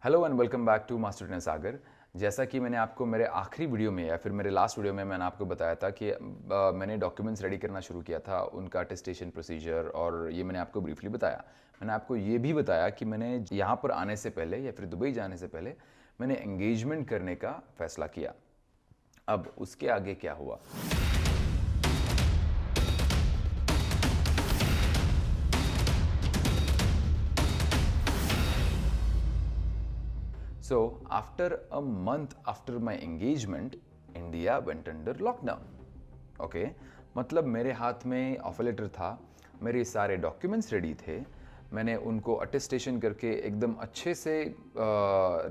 Hello and welcome back to Master Trainer Sagar. जैसा कि मैंने आपको मेरे आखिरी वीडियो में या फिर मेरे लास्ट वीडियो में मैंने आपको बताया था कि मैंने डॉक्यूमेंट्स रेडी करना शुरू किया था, उनका अटेस्टेशन प्रोसीजर, और ये मैंने आपको ब्रीफली बताया। मैंने आपको ये भी बताया कि मैंने यहाँ पर आने से पहले या फिर दुबई जाने से पहले मैंने एंगेजमेंट करने का फैसला किया। अब उसके आगे क्या हुआ? So, after a month after my engagement, India went under lockdown. Okay? मतलब मेरे हाथ में ऑफर लेटर था, मेरे सारे डॉक्यूमेंट्स रेडी थे, मैंने उनको अटेस्टेशन करके एकदम अच्छे से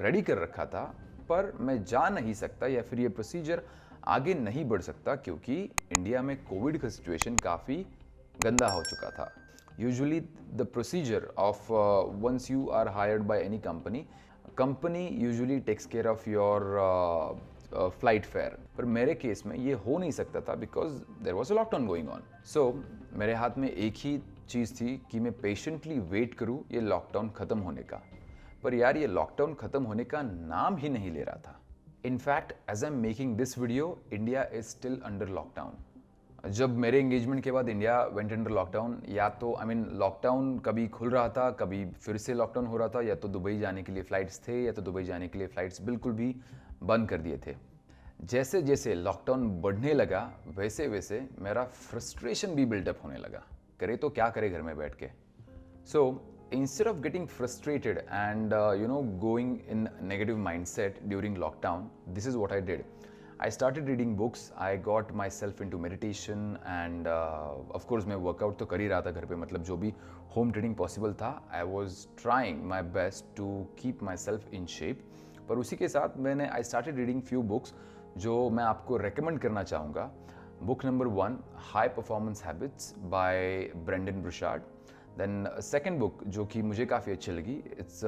रेडी कर रखा था, पर मैं जा नहीं सकता या फिर ये प्रोसीजर आगे नहीं बढ़ सकता क्योंकि इंडिया में कोविड का सिचुएशन काफ़ी गंदा हो चुका था। Usually the procedure of once you are hired by any company usually takes care of your flight fare, पर मेरे केस में ये हो नहीं सकता था because there was a lockdown going on. So मेरे हाथ में एक ही चीज़ थी कि मैं पेशेंटली वेट करूँ ये लॉकडाउन ख़त्म होने का। पर यार ये लॉकडाउन ख़त्म होने का नाम ही नहीं ले रहा था। In fact as I am making this video, India is still under lockdown. जब मेरे एंगेजमेंट के बाद इंडिया वेंट अंडर लॉकडाउन, या तो लॉकडाउन कभी खुल रहा था, कभी फिर से लॉकडाउन हो रहा था, या तो दुबई जाने के लिए फ़्लाइट्स थे, या तो दुबई जाने के लिए फ़्लाइट्स बिल्कुल भी बंद कर दिए थे। जैसे जैसे लॉकडाउन बढ़ने लगा वैसे वैसे मेरा फ्रस्ट्रेशन भी बिल्डअप होने लगा। करे तो क्या करे घर में बैठ के। सो instead of getting frustrated and going in negative mindset during lockdown, this is what I did. I started reading books, I got myself into meditation and of course मैं workout तो कर ही रहा था घर पे, मतलब जो भी home training possible था I was trying my best to keep myself in shape। पर उसी के साथ मैंने I started reading few books जो मैं आपको recommend करना चाहूँगा। Book number 1, High Performance Habits by Brendon Burchard। Then second book जो कि मुझे काफ़ी अच्छी लगी, it's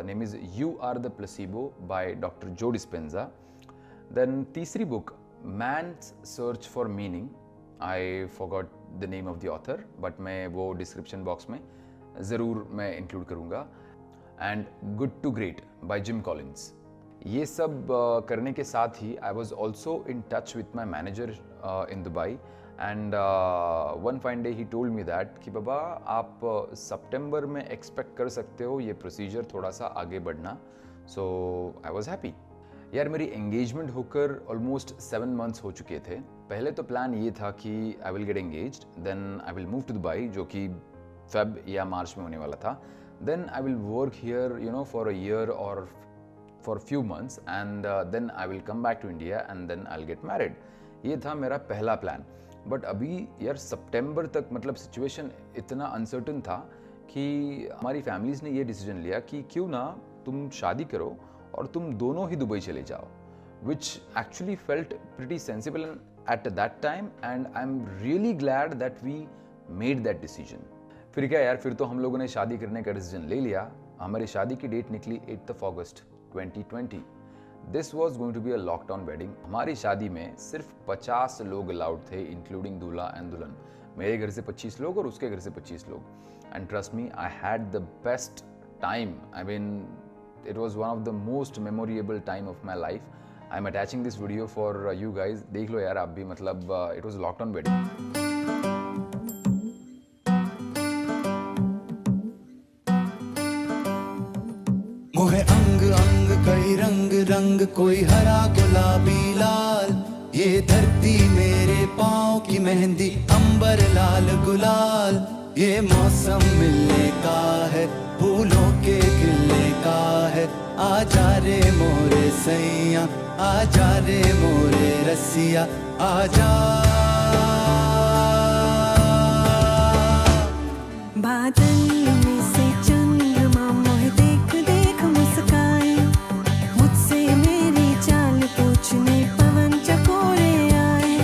name is you are the placebo by doctor Joe Dispenza. Then तीसरी book man's search for meaning, I forgot the name of the author but मैं वो description box में ज़रूर मैं इंक्लूड करूँगा। And good to great by Jim Collins. ये सब करने के साथ ही I was also in touch with my manager in Dubai and one fine day he told me that कि बाबा आप सितंबर में एक्सपेक्ट कर सकते हो ये प्रोसीजर थोड़ा सा आगे बढ़ना। सो आई वॉज हैप्पी। यार मेरी एंगेजमेंट होकर ऑलमोस्ट 7 मंथ्स हो चुके थे। पहले तो प्लान ये था कि I will get engaged, then I will move to Dubai जो कि फेब या मार्च में होने वाला था। Then I will work here for a year और for few months and then I will come back to India and then I will get married. ये था मेरा पहला प्लान। बट अभी यार सितंबर तक मतलब सिचुएशन इतना अनसर्टन था कि हमारी फैमिलीज़ ने ये डिसीजन लिया कि क्यों ना तुम शादी करो और तुम दोनों ही दुबई चले जाओ, which actually felt pretty sensible at that time and I am really glad that we made that decision. फिर क्या यार, फिर तो हम लोगों ने शादी करने का डिसीजन ले लिया। हमारी शादी की डेट निकली 8 अगस्त 2020। This was going to be a lockdown wedding. हमारी शादी में सिर्फ 50 लोग अलाउड थे इंक्लूडिंग दूल्हा एंड दुल्हन। मेरे घर से 25 लोग और उसके घर से 25 लोग। And trust me, I had the best time. I mean it was one of the most memorable time of my life. I am attaching this video for you guys. देख लो यार आप भी, मतलब इट वॉज लॉकडाउन वेडिंग। मोहे अंग अंग कई रंग रंग, कोई हरा गुलाबी लाल। ये धरती मेरे पाँव की मेहंदी, अंबर लाल गुलाल। ये मौसम मिलने का है, फूलों के खिलने का है। आजा रे मोरे सैया, आजा रे मोरे रसिया, आजा। बादल में से चंद्रमा मोहे देख देख मुस्काए, मुझसे मेरी चाल पूछने पवन चकोरे आए।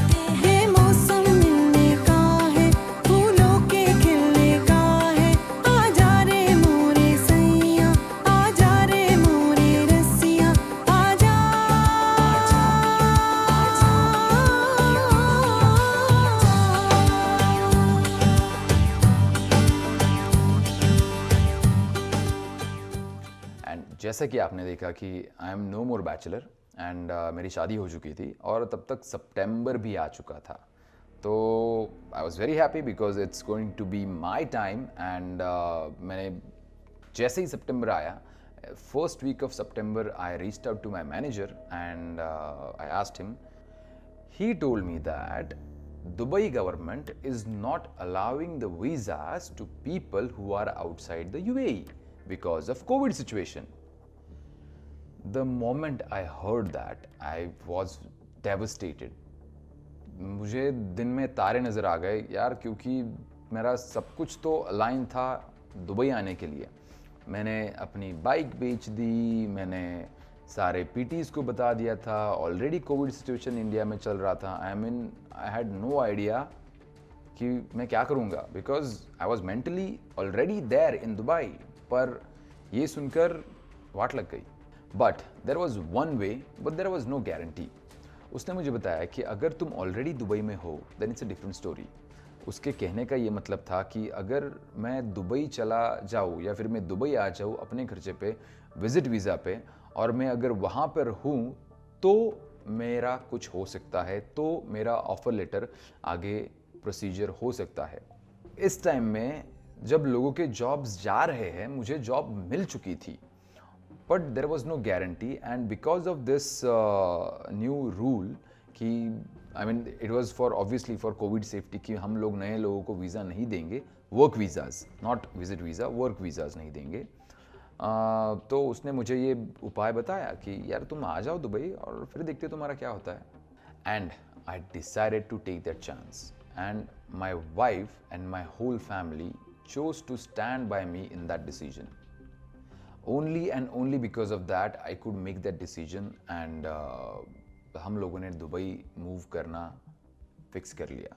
ये मौसम मिलने का है, फूलों के खिलने का है। आजा रे मोरे सैया, आजा रे मोरे रसिया, आजा। जैसा कि आपने देखा कि I am no more bachelor and मेरी शादी हो चुकी थी और तब तक सितंबर भी आ चुका था। तो I was very happy because it's going to be my time and मैंने जैसे ही सितंबर आया, फर्स्ट वीक ऑफ सितंबर I reached out to my manager and I asked him. He told me that Dubai government is not allowing the visas to people who are outside the UAE because of COVID situation. The moment I heard that, I was devastated. मुझे दिन में तारे नज़र आ गए यार, क्योंकि मेरा सब कुछ तो अलाइन था दुबई आने के लिए। मैंने अपनी बाइक बेच दी, मैंने सारे पीटीज़ को बता दिया था, ऑलरेडी कोविड सिचुएशन इंडिया में चल रहा था। आई हैड नो आइडिया कि मैं क्या करूँगा because I was mentally already there in Dubai. पर ये सुनकर वाट लग गई। But there was one way but there was no guarantee. उसने मुझे बताया कि अगर तुम ऑलरेडी दुबई में हो then it's a different story. उसके कहने का ये मतलब था कि अगर मैं दुबई चला जाऊँ या फिर मैं दुबई आ जाऊँ अपने खर्चे पे विजिट वीज़ा पे, और मैं अगर वहाँ पर हूँ तो मेरा कुछ हो सकता है, तो मेरा ऑफ़र लेटर आगे प्रोसीजर हो सकता है। इस टाइम में जब लोगों के जॉब्स जा रहे हैं, मुझे जॉब मिल चुकी थी but there was no guarantee. And because of this new rule कि I mean it was for obviously for covid safety कि हम लोग नए लोगों को वीज़ा नहीं देंगे, work visas, not visit visa, work visas नहीं देंगे। तो उसने मुझे ये उपाय बताया कि यार तुम आ जाओ दुबई और फिर देखते तुम्हारा क्या होता है। And I decided to take that chance and my wife and my whole family chose to stand by me in that decision. Only and only because of that I could make that decision and हम लोगों ने Dubai move करना fix कर लिया।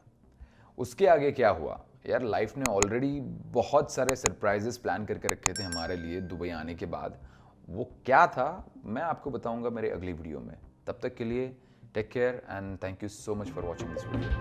उसके आगे क्या हुआ यार, लाइफ ने ऑलरेडी बहुत सारे सरप्राइजेस प्लान करके रखे थे हमारे लिए दुबई आने के बाद। वो क्या था मैं आपको बताऊंगा मेरे अगली वीडियो में। तब तक के लिए take care and thank you so much for watching this video.